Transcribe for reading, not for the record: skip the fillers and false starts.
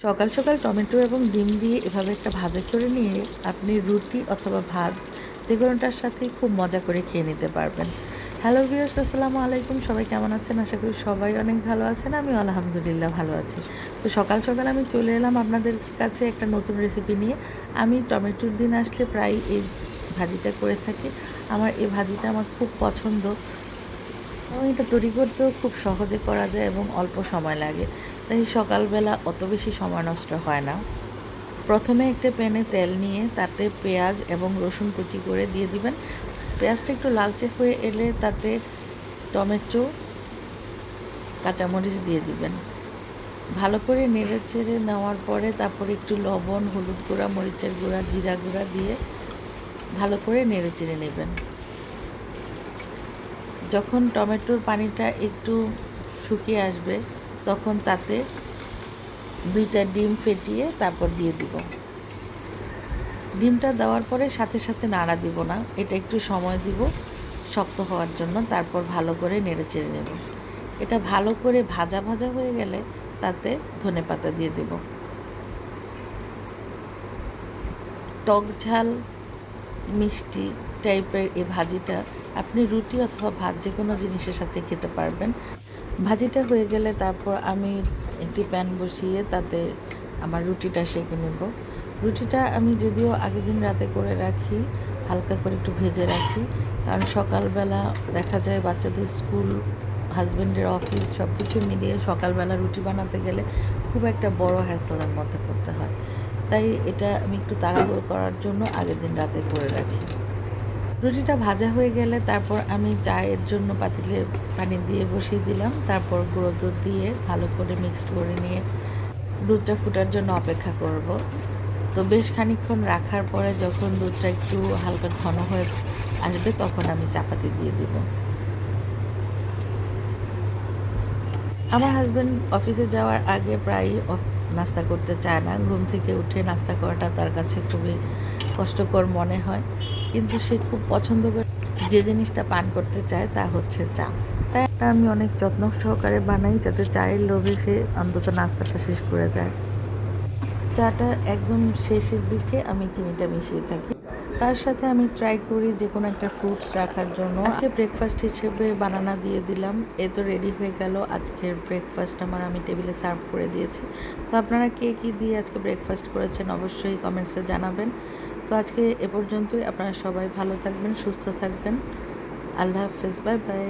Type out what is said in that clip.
সকাল সকাল টমেটো এবং ডিম দিয়ে এভাবে একটা ভাজা করে নিয়ে আপনি রুটি অথবা ভাত যে কোনোটার সাথেই খুব মজা করে খেয়ে নিতে পারবেন। হ্যালো ভিউয়ার্স, আসসালামু আলাইকুম। সবাই কেমন আছেন? আশা করি সবাই অনেক ভালো আছেন। আমিও আলহামদুলিল্লাহ ভালো আছি। তো সকাল সকাল আমি চলে এলাম আপনাদের কাছে একটা নতুন রেসিপি নিয়ে। আমি টমেটোর দিন আসলে প্রায় এই ভাজিটা করে থাকি। আমার এই ভাজিটা খুব পছন্দ এবং এটা তৈরি করতেও খুব সহজে করা যায় এবং অল্প সময় লাগে। তাই সকালবেলা অত বেশি সময় নষ্ট হয় না। প্রথমে একটা প্যানে তেল নিয়ে তাতে পেঁয়াজ এবং রসুন কুচি করে দিয়ে দিবেন। পেঁয়াজটা একটু লালচে হয়ে এলে তাতে টমেটো, কাঁচামরিচ দিয়ে দিবেন। ভালো করে নেড়েচেড়ে নেওয়ার পরে তারপরে একটু লবণ, হলুদ গুঁড়া, মরিচের গুঁড়া, জিরা গুঁড়া দিয়ে ভালো করে নেড়েচেড়ে নেবেন। যখন টমেটোর পানিটা একটু শুকিয়ে আসবে তখন তাতে 2টা ডিম ফেটিয়ে তারপর দিয়ে দিব। ডিমটা দেওয়ার পরে সাথে সাথে নাড়া দিব না, এটা একটু সময় দিব শক্ত হওয়ার জন্য। তারপর ভালো করে নেড়েচেড়ে নেব। এটা ভালো করে ভাজা ভাজা হয়ে গেলে তাতে ধনেপাতা দিয়ে দেব। টক ঝাল মিষ্টি টাইপের এই ভাজিটা আপনি রুটি অথবা ভাত যে কোনো জিনিসের সাথে খেতে পারবেন। ভাজিটা হয়ে গেলে তারপর আমি একটি প্যান বসিয়ে তাতে আমার রুটিটা সেঁকে নেব। রুটিটা আমি যদিও আগের দিন রাতে করে রাখি, হালকা করে একটু ভেজে রাখি, কারণ সকালবেলা দেখা যায় বাচ্চাদের স্কুল, হাজব্যান্ডের অফিস সব কিছু মিলিয়ে সকালবেলা রুটি বানাতে গেলে খুব একটা বড় হ্যাসেলের মধ্যে পড়তে হয়। তাই এটা আমি একটু তাড়াহুড়ো করার জন্য আগের দিন রাতে করে রাখি। রুটিটা ভাজা হয়ে গেলে তারপর আমি চায়ের জন্য পাতিলে পানি দিয়ে বসিয়ে দিলাম। তারপর গুঁড়ো দুধ দিয়ে ভালো করে মিক্সড করে নিয়ে দুধটা ফুটার জন্য অপেক্ষা করব। তো বেশ খানিকক্ষণ রাখার পরে যখন দুধটা একটু হালকা ঘন হয়ে আসবে তখন আমি চাপাতি দিয়ে দিব। আমার হাজব্যান্ড অফিসে যাওয়ার আগে প্রায়ই নাস্তা করতে চায় না। ঘুম থেকে উঠে নাস্তা করাটা তার কাছে খুবই কষ্টকর মনে হয়, কিন্তু সে খুব পছন্দ করে যে জিনিসটা পান করতে চায় তা হচ্ছে চা। তাই এটা আমি অনেক যত্ন সহকারে বানাই যাতে চায়ের লোভে সে অন্তত নাস্তাটা শেষ করে যায়। চাটা একদম শেষের দিকে আমি চিনিটা মিশিয়ে থাকি। তার সাথে আমি ট্রাই করি যে কোনো একটা ফ্রুটস রাখার জন্য। আজকে ব্রেকফাস্ট হিসেবে বানানা দিয়ে দিলাম। এ তো রেডি হয়ে গেল আজকের ব্রেকফাস্ট আমার। আমি টেবিলে সার্ভ করে দিয়েছি। তো আপনারা কে কী দিয়ে আজকে ব্রেকফাস্ট করেছেন অবশ্যই কমেন্টসে জানাবেন। তো আজকে এ পর্যন্তই। আপনারা সবাই ভালো থাকবেন, সুস্থ থাকবেন। আল্লাহ হাফেজ, বাই বাই।